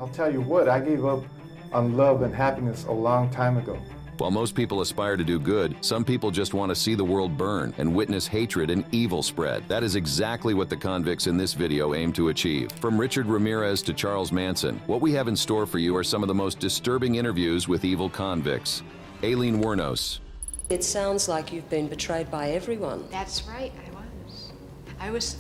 I'll tell you what, I gave up on love and happiness a long time ago. While most people aspire to do good, some people just want to see the world burn and witness hatred and evil spread. That is exactly what the convicts in this video aim to achieve. From Richard Ramirez to Charles Manson, what we have in store for you are some of the most disturbing interviews with evil convicts. Aileen Wuornos. It sounds like you've been betrayed by everyone. That's right,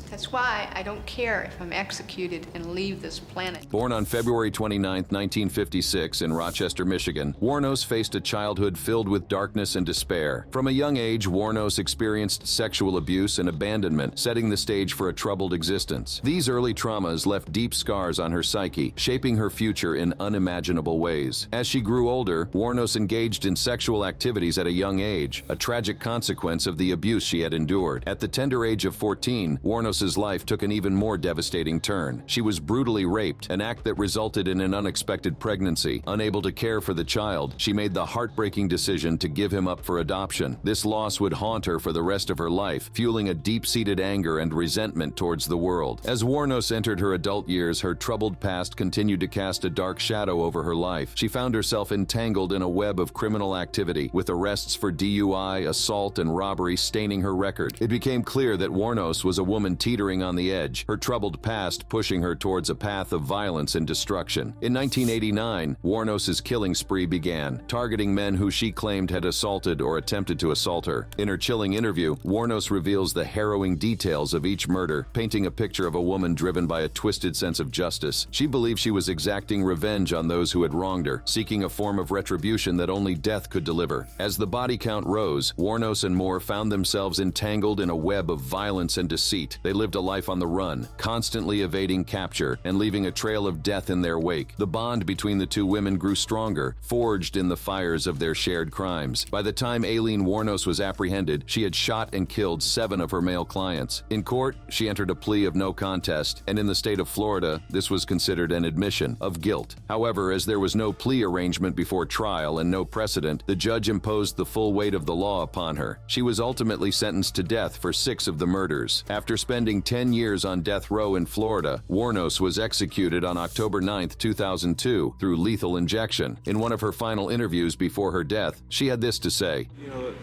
that's why I don't care if I'm executed and leave this planet. Born on February 29, 1956 in Rochester, Michigan, Wuornos faced a childhood filled with darkness and despair. From a young age, Wuornos experienced sexual abuse and abandonment, setting the stage for a troubled existence. These early traumas left deep scars on her psyche, shaping her future in unimaginable ways. As she grew older, Wuornos engaged in sexual activities at a young age, a tragic consequence of the abuse she had endured. At the tender age of 14, Wuornos' life took an even more devastating turn. She was brutally raped, an act that resulted in an unexpected pregnancy. Unable to care for the child, she made the heartbreaking decision to give him up for adoption. This loss would haunt her for the rest of her life, fueling a deep-seated anger and resentment towards the world. As Wuornos entered her adult years, her troubled past continued to cast a dark shadow over her life. She found herself entangled in a web of criminal activity, with arrests for DUI, assault, and robbery staining her record. It became clear that Wuornos was a woman teetering on the edge, her troubled past pushing her towards a path of violence and destruction. In 1989, Wuornos' killing spree began, targeting men who she claimed had assaulted or attempted to assault her. In her chilling interview, Wuornos reveals the harrowing details of each murder, painting a picture of a woman driven by a twisted sense of justice. She believed she was exacting revenge on those who had wronged her, seeking a form of retribution that only death could deliver. As the body count rose, Wuornos and more found themselves entangled in a web of violence and deceit. They lived a life on the run, constantly evading capture and leaving a trail of death in their wake. The bond between the two women grew stronger, forged in the fires of their shared crimes. By the time Aileen Wuornos was apprehended, she had shot and killed 7 of her male clients. In court, she entered a plea of no contest, and in the state of Florida, this was considered an admission of guilt. However, as there was no plea arrangement before trial and no precedent, the judge imposed the full weight of the law upon her. She was ultimately sentenced to death for 6 of the murders. After spending 10 years on death row in Florida, Wuornos was executed on October 9, 2002, through lethal injection. In one of her final interviews before her death, she had this to say.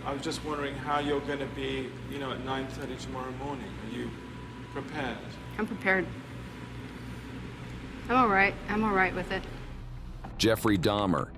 I was just wondering how you're going to be, at 9:30 tomorrow morning. Are you prepared? I'm prepared. I'm all right with it. Jeffrey Dahmer.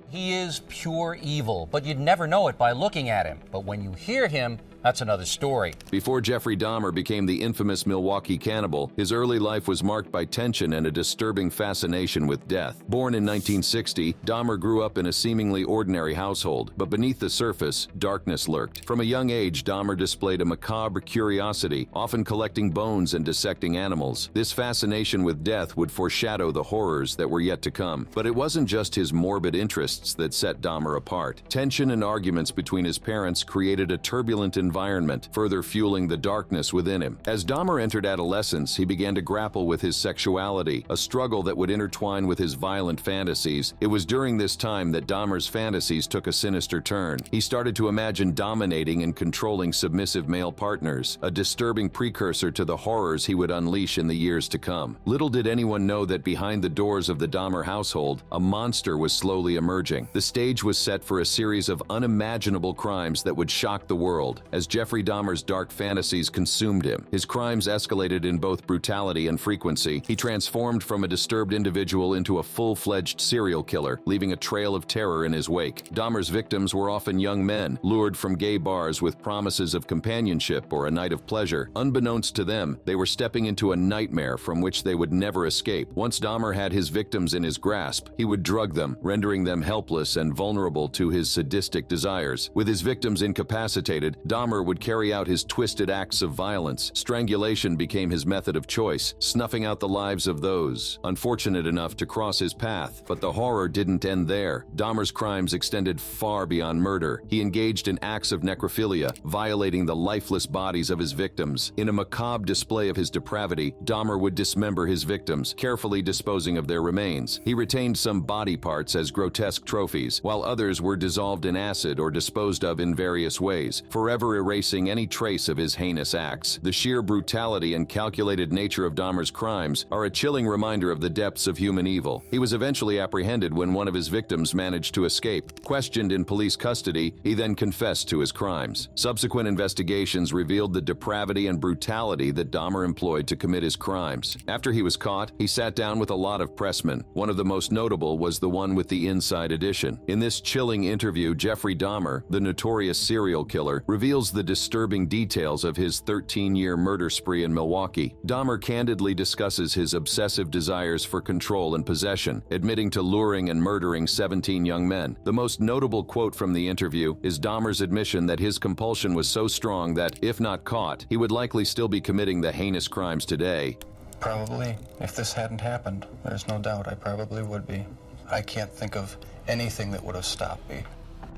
He is pure evil, but you'd never know it by looking at him. But when you hear him, that's another story. Before Jeffrey Dahmer became the infamous Milwaukee cannibal, his early life was marked by tension and a disturbing fascination with death. Born in 1960, Dahmer grew up in a seemingly ordinary household, but beneath the surface, darkness lurked. From a young age, Dahmer displayed a macabre curiosity, often collecting bones and dissecting animals. This fascination with death would foreshadow the horrors that were yet to come. But it wasn't just his morbid interests that set Dahmer apart. Tension and arguments between his parents created a turbulent environment, further fueling the darkness within him. As Dahmer entered adolescence, he began to grapple with his sexuality, a struggle that would intertwine with his violent fantasies. It was during this time that Dahmer's fantasies took a sinister turn. He started to imagine dominating and controlling submissive male partners, a disturbing precursor to the horrors he would unleash in the years to come. Little did anyone know that behind the doors of the Dahmer household, a monster was slowly emerging. The stage was set for a series of unimaginable crimes that would shock the world. As Jeffrey Dahmer's dark fantasies consumed him, his crimes escalated in both brutality and frequency. He transformed from a disturbed individual into a full-fledged serial killer, leaving a trail of terror in his wake. Dahmer's victims were often young men, lured from gay bars with promises of companionship or a night of pleasure. Unbeknownst to them, they were stepping into a nightmare from which they would never escape. Once Dahmer had his victims in his grasp, he would drug them, rendering them helpless and vulnerable to his sadistic desires. With his victims incapacitated, Dahmer would carry out his twisted acts of violence. Strangulation became his method of choice, snuffing out the lives of those unfortunate enough to cross his path. But the horror didn't end there. Dahmer's crimes extended far beyond murder. He engaged in acts of necrophilia, violating the lifeless bodies of his victims. In a macabre display of his depravity, Dahmer would dismember his victims, carefully disposing of their remains. He retained some body parts as grotesque trophies, while others were dissolved in acid or disposed of in various ways, forever erasing any trace of his heinous acts. The sheer brutality and calculated nature of Dahmer's crimes are a chilling reminder of the depths of human evil. He was eventually apprehended when one of his victims managed to escape. Questioned in police custody, he then confessed to his crimes. Subsequent investigations revealed the depravity and brutality that Dahmer employed to commit his crimes. After he was caught, he sat down with a lot of pressmen. One of the most notable was the one with the Inside Edition. In this chilling interview, Jeffrey Dahmer, the notorious serial killer, reveals the disturbing details of his 13-year murder spree in Milwaukee. Dahmer candidly discusses his obsessive desires for control and possession, admitting to luring and murdering 17 young men. The most notable quote from the interview is Dahmer's admission that his compulsion was so strong that, if not caught, he would likely still be committing the heinous crimes today. Probably. If this hadn't happened, there's no doubt I probably would be. I can't think of anything that would have stopped me.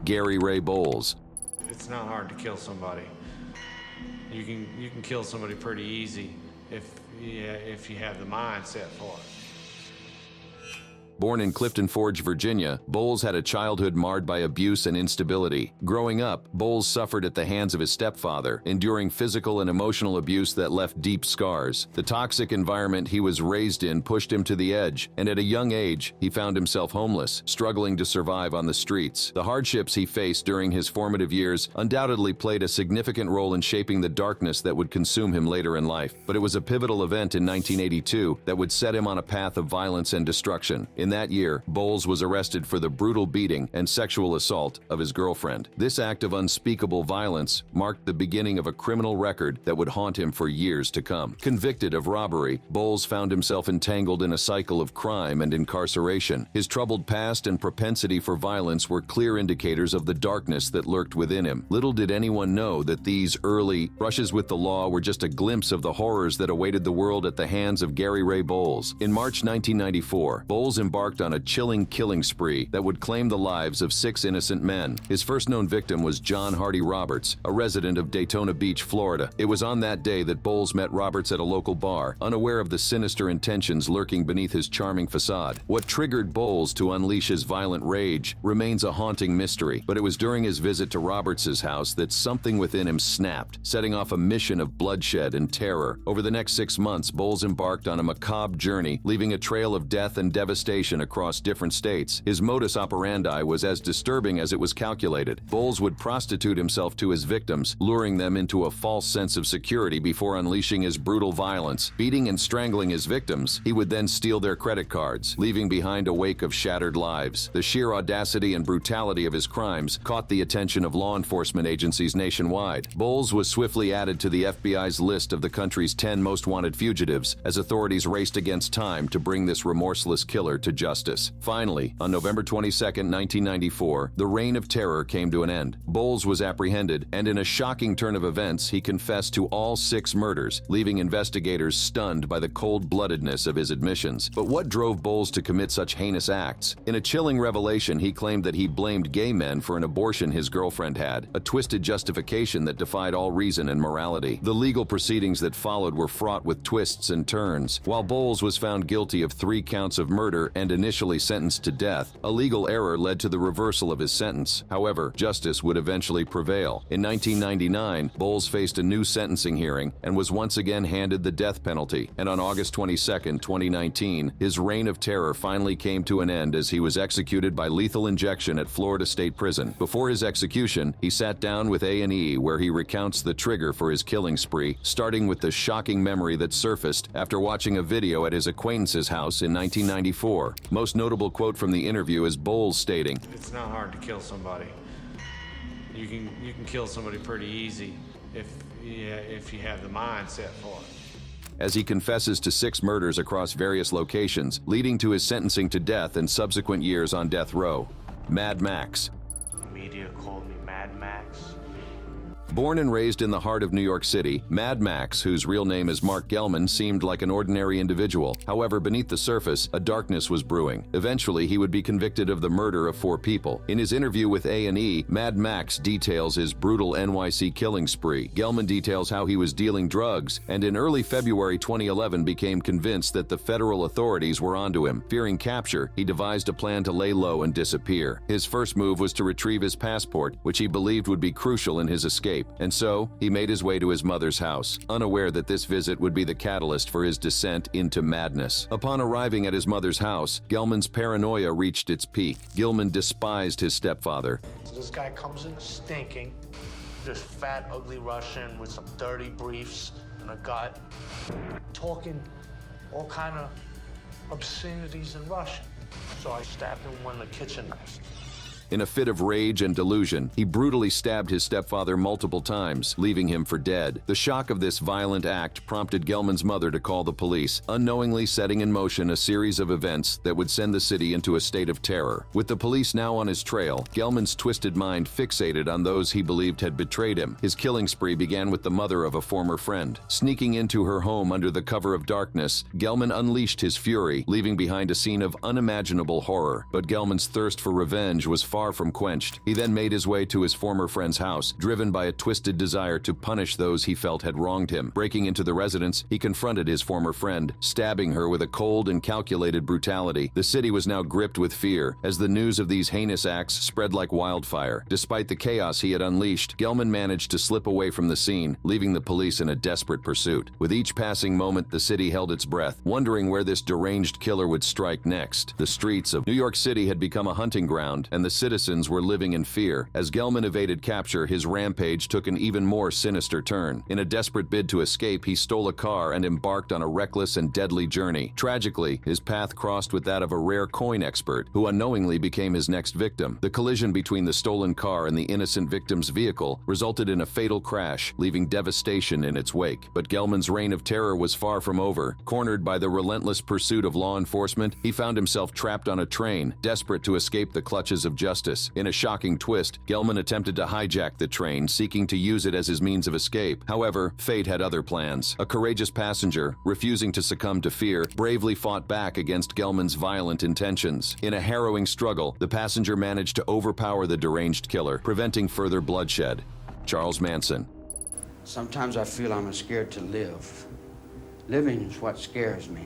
Gary Ray Bolin. It's not hard to kill somebody. You can kill somebody pretty easy if you have the mindset for it. Born in Clifton Forge, Virginia, Bowles had a childhood marred by abuse and instability. Growing up, Bowles suffered at the hands of his stepfather, enduring physical and emotional abuse that left deep scars. The toxic environment he was raised in pushed him to the edge, and at a young age, he found himself homeless, struggling to survive on the streets. The hardships he faced during his formative years undoubtedly played a significant role in shaping the darkness that would consume him later in life. But it was a pivotal event in 1982 that would set him on a path of violence and destruction. In that year, Bowles was arrested for the brutal beating and sexual assault of his girlfriend. This act of unspeakable violence marked the beginning of a criminal record that would haunt him for years to come. Convicted of robbery, Bowles found himself entangled in a cycle of crime and incarceration. His troubled past and propensity for violence were clear indicators of the darkness that lurked within him. Little did anyone know that these early brushes with the law were just a glimpse of the horrors that awaited the world at the hands of Gary Ray Bolin. In March 1994, Bowles embarked on a chilling killing spree that would claim the lives of 6 innocent men. His first known victim was John Hardy Roberts, a resident of Daytona Beach, Florida. It was on that day that Bowles met Roberts at a local bar, unaware of the sinister intentions lurking beneath his charming facade. What triggered Bowles to unleash his violent rage remains a haunting mystery, but it was during his visit to Roberts's house that something within him snapped, setting off a mission of bloodshed and terror. Over the next 6 months, Bowles embarked on a macabre journey, leaving a trail of death and devastation across different states. His modus operandi was as disturbing as it was calculated. Bowles would prostitute himself to his victims, luring them into a false sense of security before unleashing his brutal violence. Beating and strangling his victims, he would then steal their credit cards, leaving behind a wake of shattered lives. The sheer audacity and brutality of his crimes caught the attention of law enforcement agencies nationwide. Bowles was swiftly added to the FBI's list of the country's 10 most wanted fugitives as authorities raced against time to bring this remorseless killer to justice. Finally, on November 22, 1994, the reign of terror came to an end. Bowles was apprehended, and in a shocking turn of events, he confessed to all 6 murders, leaving investigators stunned by the cold-bloodedness of his admissions. But what drove Bowles to commit such heinous acts? In a chilling revelation, he claimed that he blamed gay men for an abortion his girlfriend had, a twisted justification that defied all reason and morality. The legal proceedings that followed were fraught with twists and turns. While Bowles was found guilty of 3 counts of murder and initially sentenced to death, a legal error led to the reversal of his sentence. However, justice would eventually prevail. In 1999, Bowles faced a new sentencing hearing and was once again handed the death penalty. And on August 22, 2019, his reign of terror finally came to an end as he was executed by lethal injection at Florida State Prison. Before his execution, he sat down with A&E, where he recounts the trigger for his killing spree, starting with the shocking memory that surfaced after watching a video at his acquaintance's house in 1994. Most notable quote from the interview is Bowles stating, It's not hard to kill somebody. You can kill somebody pretty easy if you have the mindset for it. as he confesses to 6 murders across various locations, leading to his sentencing to death and subsequent years on death row. Mad Max. The media called me Mad Max. Born and raised in the heart of New York City, Mad Max, whose real name is Mark Gelman, seemed like an ordinary individual. However, beneath the surface, a darkness was brewing. Eventually, he would be convicted of the murder of 4 people. In his interview with A&E, Mad Max details his brutal NYC killing spree. Gelman details how he was dealing drugs, and in early February 2011 became convinced that the federal authorities were onto him. Fearing capture, he devised a plan to lay low and disappear. His first move was to retrieve his passport, which he believed would be crucial in his escape. escape, and so he made his way to his mother's house, unaware that this visit would be the catalyst for his descent into madness. Upon arriving at his mother's house, Gelman's paranoia reached its peak. Gelman despised his stepfather. So this guy comes in stinking, this fat, ugly Russian with some dirty briefs and a gut, talking all kind of obscenities in Russian. So I stabbed him with the kitchen knife. In a fit of rage and delusion, he brutally stabbed his stepfather multiple times, leaving him for dead. The shock of this violent act prompted Gelman's mother to call the police, unknowingly setting in motion a series of events that would send the city into a state of terror. With the police now on his trail, Gelman's twisted mind fixated on those he believed had betrayed him. His killing spree began with the mother of a former friend. Sneaking into her home under the cover of darkness, Gelman unleashed his fury, leaving behind a scene of unimaginable horror. But Gelman's thirst for revenge was far from quenched. He then made his way to his former friend's house, driven by a twisted desire to punish those he felt had wronged him. Breaking into the residence, he confronted his former friend, stabbing her with a cold and calculated brutality. The city was now gripped with fear, as the news of these heinous acts spread like wildfire. Despite the chaos he had unleashed, Gelman managed to slip away from the scene, leaving the police in a desperate pursuit. With each passing moment, the city held its breath, wondering where this deranged killer would strike next. The streets of New York City had become a hunting ground, and the citizens were living in fear. As Gelman evaded capture, his rampage took an even more sinister turn. In a desperate bid to escape, he stole a car and embarked on a reckless and deadly journey. Tragically, his path crossed with that of a rare coin expert, who unknowingly became his next victim. The collision between the stolen car and the innocent victim's vehicle resulted in a fatal crash, leaving devastation in its wake. But Gelman's reign of terror was far from over. Cornered by the relentless pursuit of law enforcement, he found himself trapped on a train, desperate to escape the clutches of justice. In a shocking twist, Gelman attempted to hijack the train, seeking to use it as his means of escape. However, fate had other plans. A courageous passenger, refusing to succumb to fear, bravely fought back against Gelman's violent intentions. In a harrowing struggle, the passenger managed to overpower the deranged killer, preventing further bloodshed. Charles Manson. Sometimes I feel I'm scared to live. Living is what scares me.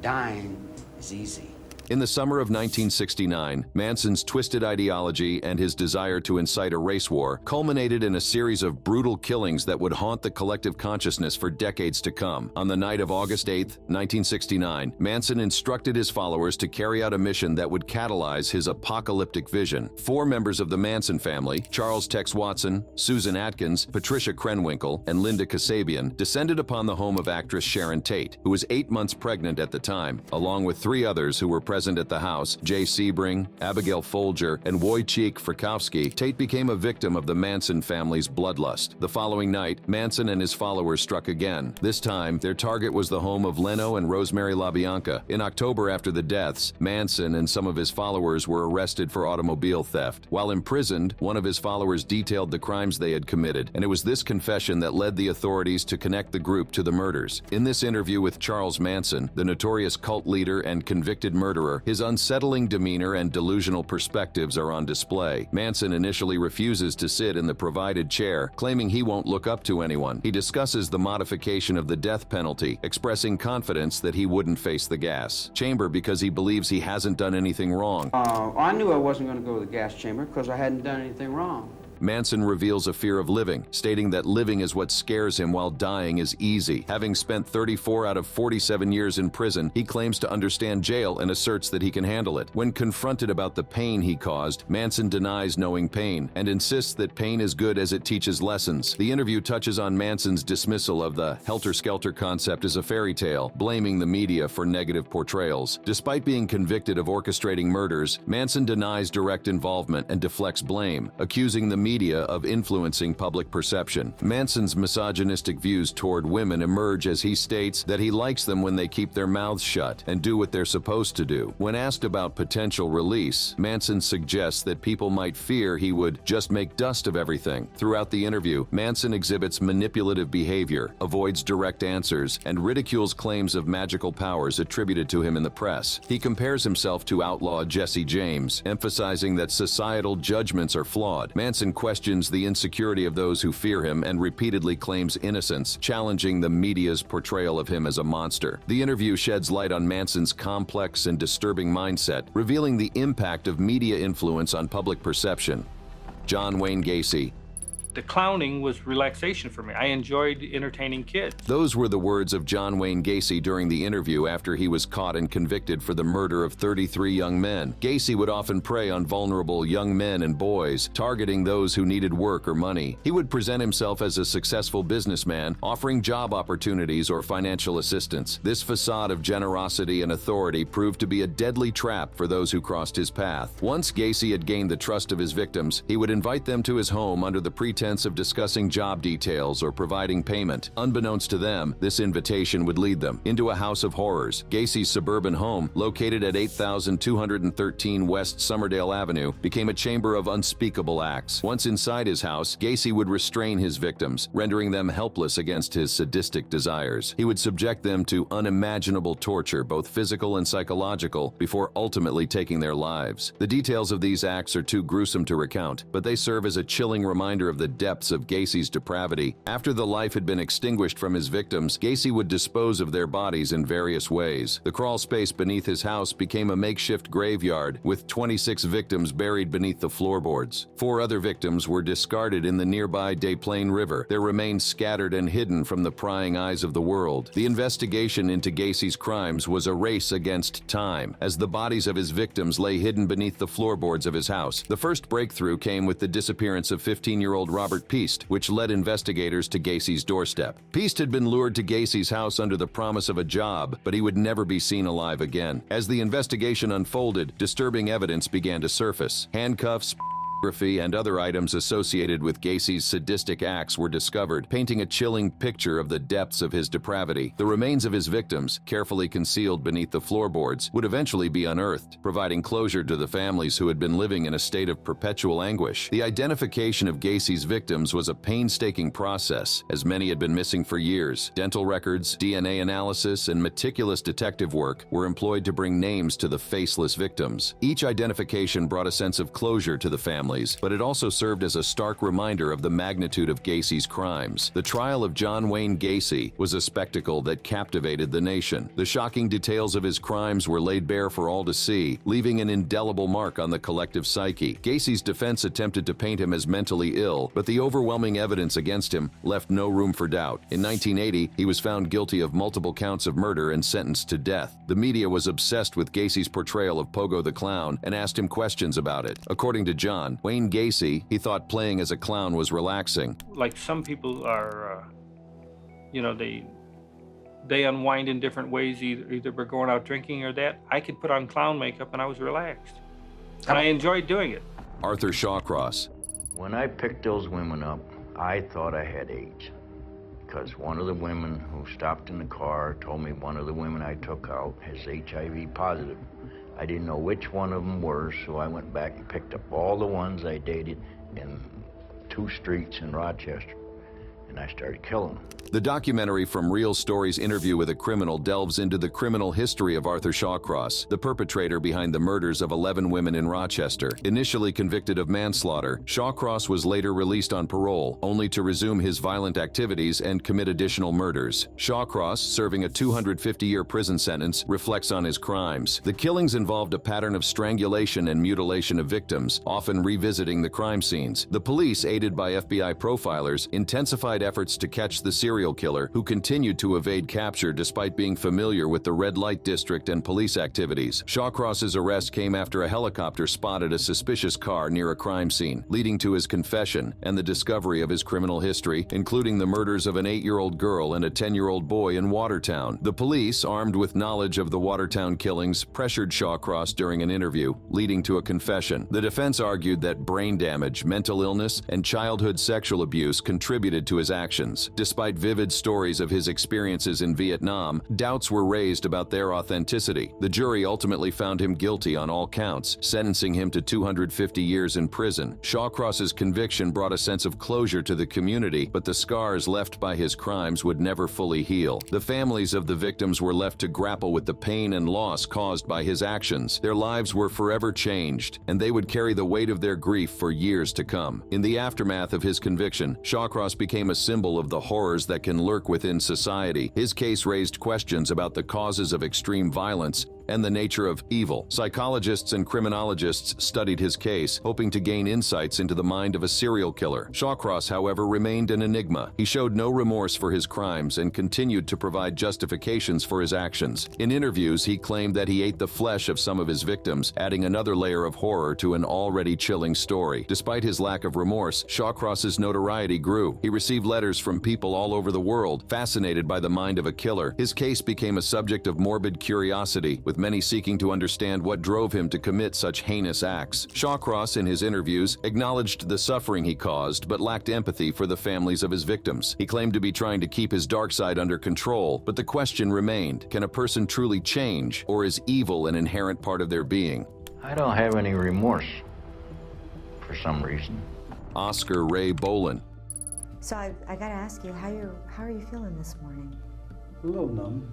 Dying is easy. In the summer of 1969, Manson's twisted ideology and his desire to incite a race war culminated in a series of brutal killings that would haunt the collective consciousness for decades to come. On the night of August 8, 1969, Manson instructed his followers to carry out a mission that would catalyze his apocalyptic vision. 4 members of the Manson family, Charles Tex Watson, Susan Atkins, Patricia Krenwinkel, and Linda Kasabian, descended upon the home of actress Sharon Tate, who was 8 months pregnant at the time, along with 3 others who were present at the house, Jay Sebring, Abigail Folger, and Wojciech Frykowski. Tate became a victim of the Manson family's bloodlust. The following night, Manson and his followers struck again. This time, their target was the home of Leno and Rosemary LaBianca. In October, after the deaths, Manson and some of his followers were arrested for automobile theft. While imprisoned, one of his followers detailed the crimes they had committed, and it was this confession that led the authorities to connect the group to the murders. In this interview with Charles Manson, the notorious cult leader and convicted murderer, his unsettling demeanor and delusional perspectives are on display. Manson initially refuses to sit in the provided chair, claiming he won't look up to anyone. He discusses the modification of the death penalty, expressing confidence that he wouldn't face the gas chamber because he believes he hasn't done anything wrong. I knew I wasn't going to go to the gas chamber because I hadn't done anything wrong. Manson reveals a fear of living, stating that living is what scares him while dying is easy. Having spent 34 out of 47 years in prison, he claims to understand jail and asserts that he can handle it. When confronted about the pain he caused, Manson denies knowing pain and insists that pain is good as it teaches lessons. The interview touches on Manson's dismissal of the helter-skelter concept as a fairy tale, blaming the media for negative portrayals. Despite being convicted of orchestrating murders, Manson denies direct involvement and deflects blame, accusing the media of influencing public perception. Manson's misogynistic views toward women emerge as he states that he likes them when they keep their mouths shut and do what they're supposed to do. When asked about potential release, Manson suggests that people might fear he would just make dust of everything. Throughout the interview, Manson exhibits manipulative behavior, avoids direct answers, and ridicules claims of magical powers attributed to him in the press. He compares himself to outlaw Jesse James, emphasizing that societal judgments are flawed. Manson questions the insecurity of those who fear him and repeatedly claims innocence, challenging the media's portrayal of him as a monster. The interview sheds light on Manson's complex and disturbing mindset, revealing the impact of media influence on public perception. John Wayne Gacy. the clowning was relaxation for me. I enjoyed entertaining kids. Those were the words of John Wayne Gacy during the interview after he was caught and convicted for the murder of 33 young men. Gacy would often prey on vulnerable young men and boys, targeting those who needed work or money. He would present himself as a successful businessman, offering job opportunities or financial assistance. This facade of generosity and authority proved to be a deadly trap for those who crossed his path. Once Gacy had gained the trust of his victims, he would invite them to his home under the pretense of discussing job details or providing payment. Unbeknownst to them, this invitation would lead them into a house of horrors. Gacy's suburban home, located at 8213 West Somerdale Avenue, became a chamber of unspeakable acts. Once inside his house, Gacy would restrain his victims, rendering them helpless against his sadistic desires. He would subject them to unimaginable torture, both physical and psychological, before ultimately taking their lives. The details of these acts are too gruesome to recount, but they serve as a chilling reminder of the depths of Gacy's depravity. After the life had been extinguished from his victims, Gacy would dispose of their bodies in various ways. The crawl space beneath his house became a makeshift graveyard, with 26 victims buried beneath the floorboards. 4 other victims were discarded in the nearby Des Plaines River, their remains scattered and hidden from the prying eyes of the world. The investigation into Gacy's crimes was a race against time, as the bodies of his victims lay hidden beneath the floorboards of his house. The first breakthrough came with the disappearance of 15-year-old Robert Piest, which led investigators to Gacy's doorstep. Piest had been lured to Gacy's house under the promise of a job, but he would never be seen alive again. As the investigation unfolded, disturbing evidence began to surface. Handcuffs, and other items associated with Gacy's sadistic acts were discovered, painting a chilling picture of the depths of his depravity. The remains of his victims, carefully concealed beneath the floorboards, would eventually be unearthed, providing closure to the families who had been living in a state of perpetual anguish. The identification of Gacy's victims was a painstaking process, as many had been missing for years. Dental records, DNA analysis, and meticulous detective work were employed to bring names to the faceless victims. Each identification brought a sense of closure to the family, but it also served as a stark reminder of the magnitude of Gacy's crimes. The trial of John Wayne Gacy was a spectacle that captivated the nation. The shocking details of his crimes were laid bare for all to see, leaving an indelible mark on the collective psyche. Gacy's defense attempted to paint him as mentally ill, but the overwhelming evidence against him left no room for doubt. In 1980, he was found guilty of multiple counts of murder and sentenced to death. The media was obsessed with Gacy's portrayal of Pogo the Clown and asked him questions about it. According to John Wayne Gacy, he thought playing as a clown was relaxing. Like some people are, they unwind in different ways, either by going out drinking or that. I could put on clown makeup and I was relaxed. And I enjoyed doing it. Arthur Shawcross. When I picked those women up, I thought I had AIDS. Because one of the women who stopped in the car told me one of the women I took out has HIV positive. I didn't know which one of them were, so I went back and picked up all the ones I dated in 2 streets in Rochester, and I started killing them. The documentary From Real Stories Interview with a Criminal delves into the criminal history of Arthur Shawcross, the perpetrator behind the murders of 11 women in Rochester. Initially convicted of manslaughter, Shawcross was later released on parole, only to resume his violent activities and commit additional murders. Shawcross, serving a 250-year prison sentence, reflects on his crimes. The killings involved a pattern of strangulation and mutilation of victims, often revisiting the crime scenes. The police, aided by FBI profilers, intensified efforts to catch the serial killer, who continued to evade capture despite being familiar with the red light district and police activities. Shawcross's arrest came after a helicopter spotted a suspicious car near a crime scene, leading to his confession and the discovery of his criminal history, including the murders of an 8-year-old girl and a 10-year-old boy in Watertown. The police, armed with knowledge of the Watertown killings, pressured Shawcross during an interview, leading to a confession. The defense argued that brain damage, mental illness, and childhood sexual abuse contributed to his actions. Despite vivid stories of his experiences in Vietnam, doubts were raised about their authenticity. The jury ultimately found him guilty on all counts, sentencing him to 250 years in prison. Shawcross's conviction brought a sense of closure to the community, but the scars left by his crimes would never fully heal. The families of the victims were left to grapple with the pain and loss caused by his actions. Their lives were forever changed, and they would carry the weight of their grief for years to come. In the aftermath of his conviction, Shawcross became a symbol of the horrors that can lurk within society. His case raised questions about the causes of extreme violence and the nature of evil. Psychologists and criminologists studied his case, hoping to gain insights into the mind of a serial killer. Shawcross, however, remained an enigma. He showed no remorse for his crimes and continued to provide justifications for his actions. In interviews, he claimed that he ate the flesh of some of his victims, adding another layer of horror to an already chilling story. Despite his lack of remorse, Shawcross's notoriety grew. He received letters from people all over the world, fascinated by the mind of a killer. His case became a subject of morbid curiosity, with many seeking to understand what drove him to commit such heinous acts. Shawcross, in his interviews, acknowledged the suffering he caused, but lacked empathy for the families of his victims. He claimed to be trying to keep his dark side under control, but the question remained, can a person truly change, or is evil an inherent part of their being? I don't have any remorse, for some reason. Oscar Ray Bolin. So I gotta ask you, how are you feeling this morning? A little numb.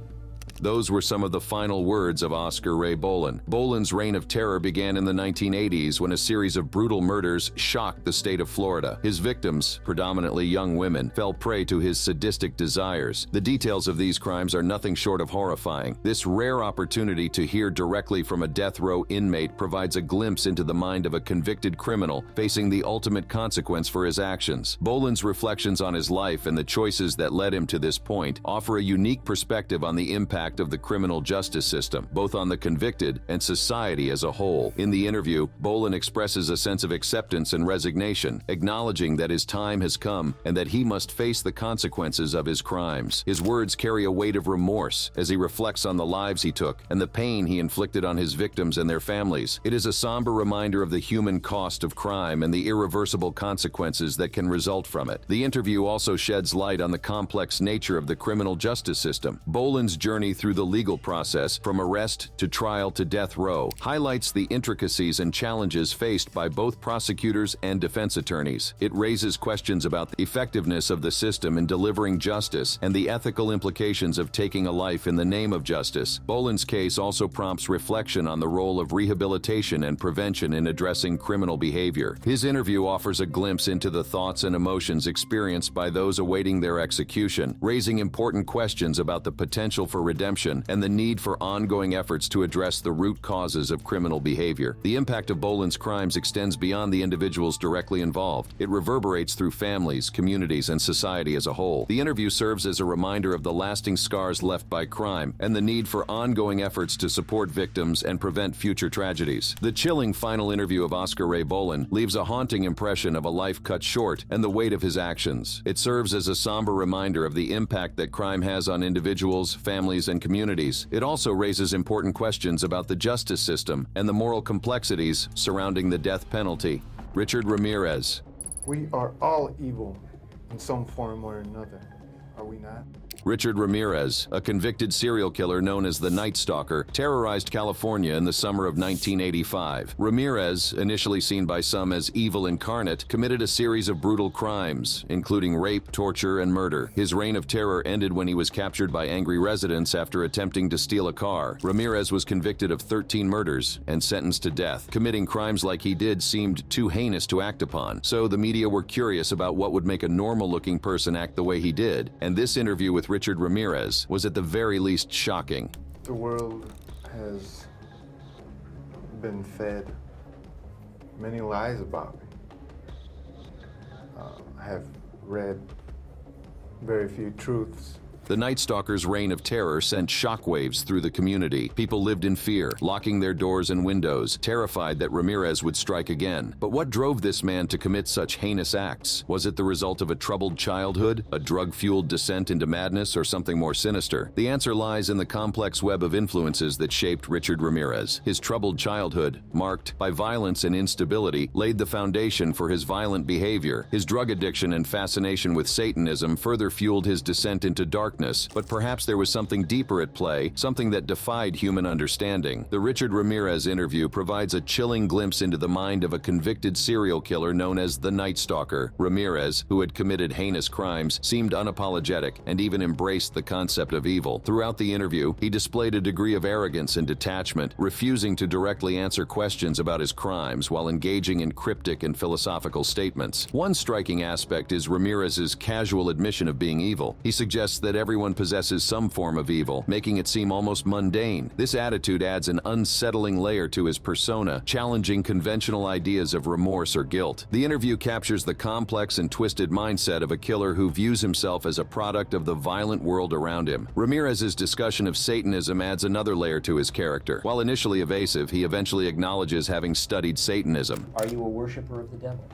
Those were some of the final words of Oscar Ray Bolin. Bolin's reign of terror began in the 1980s when a series of brutal murders shocked the state of Florida. His victims, predominantly young women, fell prey to his sadistic desires. The details of these crimes are nothing short of horrifying. This rare opportunity to hear directly from a death row inmate provides a glimpse into the mind of a convicted criminal facing the ultimate consequence for his actions. Bolin's reflections on his life and the choices that led him to this point offer a unique perspective on the impact of the criminal justice system, both on the convicted and society as a whole. In the interview, Bolin expresses a sense of acceptance and resignation, acknowledging that his time has come and that he must face the consequences of his crimes. His words carry a weight of remorse as he reflects on the lives he took and the pain he inflicted on his victims and their families. It is a somber reminder of the human cost of crime and the irreversible consequences that can result from it. The interview also sheds light on the complex nature of the criminal justice system. Bolin's journey through the legal process, from arrest to trial to death row, highlights the intricacies and challenges faced by both prosecutors and defense attorneys. It raises questions about the effectiveness of the system in delivering justice and the ethical implications of taking a life in the name of justice. Bolin's case also prompts reflection on the role of rehabilitation and prevention in addressing criminal behavior. His interview offers a glimpse into the thoughts and emotions experienced by those awaiting their execution, raising important questions about the potential for redemption and the need for ongoing efforts to address the root causes of criminal behavior. The impact of Bolin's crimes extends beyond the individuals directly involved. It reverberates through families, communities, and society as a whole. The interview serves as a reminder of the lasting scars left by crime and the need for ongoing efforts to support victims and prevent future tragedies. The chilling final interview of Oscar Ray Bolin leaves a haunting impression of a life cut short and the weight of his actions. It serves as a somber reminder of the impact that crime has on individuals, families, and communities. It also raises important questions about the justice system and the moral complexities surrounding the death penalty. Richard Ramirez. We are all evil in some form or another, are we not? Richard Ramirez, a convicted serial killer known as the Night Stalker, terrorized California in the summer of 1985. Ramirez, initially seen by some as evil incarnate, committed a series of brutal crimes, including rape, torture, and murder. His reign of terror ended when he was captured by angry residents after attempting to steal a car. Ramirez was convicted of 13 murders and sentenced to death. Committing crimes like he did seemed too heinous to act upon, so the media were curious about what would make a normal-looking person act the way he did, and this interview with Richard Ramirez was at the very least shocking. The world has been fed many lies about me. I have read very few truths. The Night Stalker's reign of terror sent shockwaves through the community. People lived in fear, locking their doors and windows, terrified that Ramirez would strike again. But what drove this man to commit such heinous acts? Was it the result of a troubled childhood, a drug-fueled descent into madness, or something more sinister? The answer lies in the complex web of influences that shaped Richard Ramirez. His troubled childhood, marked by violence and instability, laid the foundation for his violent behavior. His drug addiction and fascination with Satanism further fueled his descent into darkness. But perhaps there was something deeper at play, something that defied human understanding. The Richard Ramirez interview provides a chilling glimpse into the mind of a convicted serial killer known as the Night Stalker. Ramirez, who had committed heinous crimes, seemed unapologetic and even embraced the concept of evil. Throughout the interview, he displayed a degree of arrogance and detachment, refusing to directly answer questions about his crimes while engaging in cryptic and philosophical statements. One striking aspect is Ramirez's casual admission of being evil. He suggests that everyone possesses some form of evil, making it seem almost mundane. This attitude adds an unsettling layer to his persona, challenging conventional ideas of remorse or guilt. The interview captures the complex and twisted mindset of a killer who views himself as a product of the violent world around him. Ramirez's discussion of Satanism adds another layer to his character. While initially evasive, he eventually acknowledges having studied Satanism. Are you a worshiper of the devil?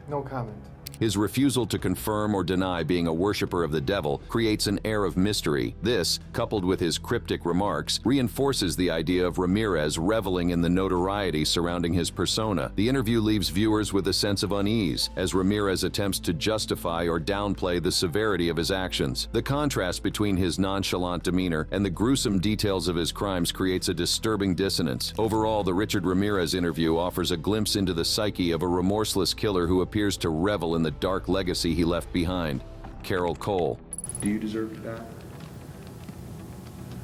No comment. His refusal to confirm or deny being a worshiper of the devil creates an air of mystery. This, coupled with his cryptic remarks, reinforces the idea of Ramirez reveling in the notoriety surrounding his persona. The interview leaves viewers with a sense of unease, as Ramirez attempts to justify or downplay the severity of his actions. The contrast between his nonchalant demeanor and the gruesome details of his crimes creates a disturbing dissonance. Overall, the Richard Ramirez interview offers a glimpse into the psyche of a remorseless killer who appears to revel in the dark legacy he left behind. Carol Cole. Do you deserve to die?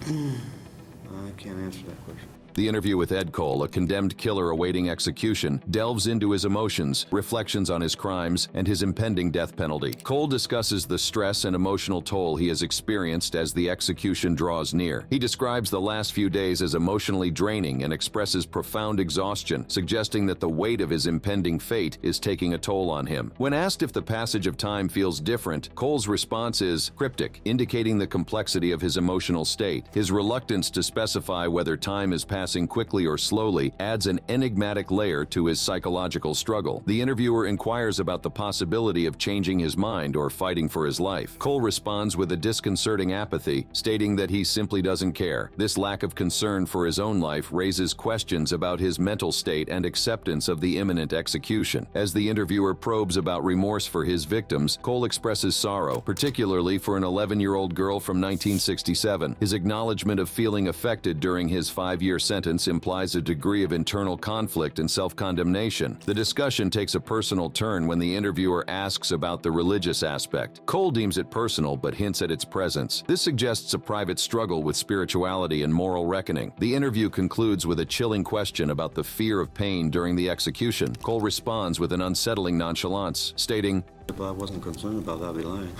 I can't answer that question. The interview with Ed Cole, a condemned killer awaiting execution, delves into his emotions, reflections on his crimes, and his impending death penalty. Cole discusses the stress and emotional toll he has experienced as the execution draws near. He describes the last few days as emotionally draining and expresses profound exhaustion, suggesting that the weight of his impending fate is taking a toll on him. When asked if the passage of time feels different, Cole's response is cryptic, indicating the complexity of his emotional state. His reluctance to specify whether time is passing quickly or slowly adds an enigmatic layer to his psychological struggle. The interviewer inquires about the possibility of changing his mind or fighting for his life. Cole responds with a disconcerting apathy, stating that he simply doesn't care. This lack of concern for his own life raises questions about his mental state and acceptance of the imminent execution. As the interviewer probes about remorse for his victims, Cole expresses sorrow, particularly for an 11-year-old girl from 1967. His acknowledgement of feeling affected during his 5-year sentence implies a degree of internal conflict and self-condemnation. The discussion takes a personal turn when the interviewer asks about the religious aspect. Cole deems it personal but hints at its presence. This suggests a private struggle with spirituality and moral reckoning. The interview concludes with a chilling question about the fear of pain during the execution. Cole responds with an unsettling nonchalance, stating, "If I wasn't concerned about that, I'd be lying."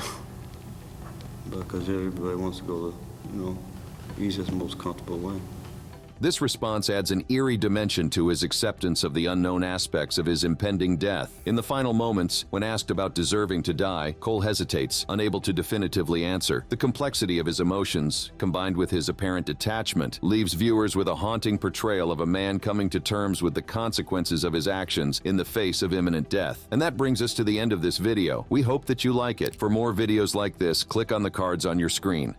Because everybody wants to go the, easiest, most comfortable way. This response adds an eerie dimension to his acceptance of the unknown aspects of his impending death. In the final moments, when asked about deserving to die, Cole hesitates, unable to definitively answer. The complexity of his emotions, combined with his apparent detachment, leaves viewers with a haunting portrayal of a man coming to terms with the consequences of his actions in the face of imminent death. And that brings us to the end of this video. We hope that you like it. For more videos like this, click on the cards on your screen.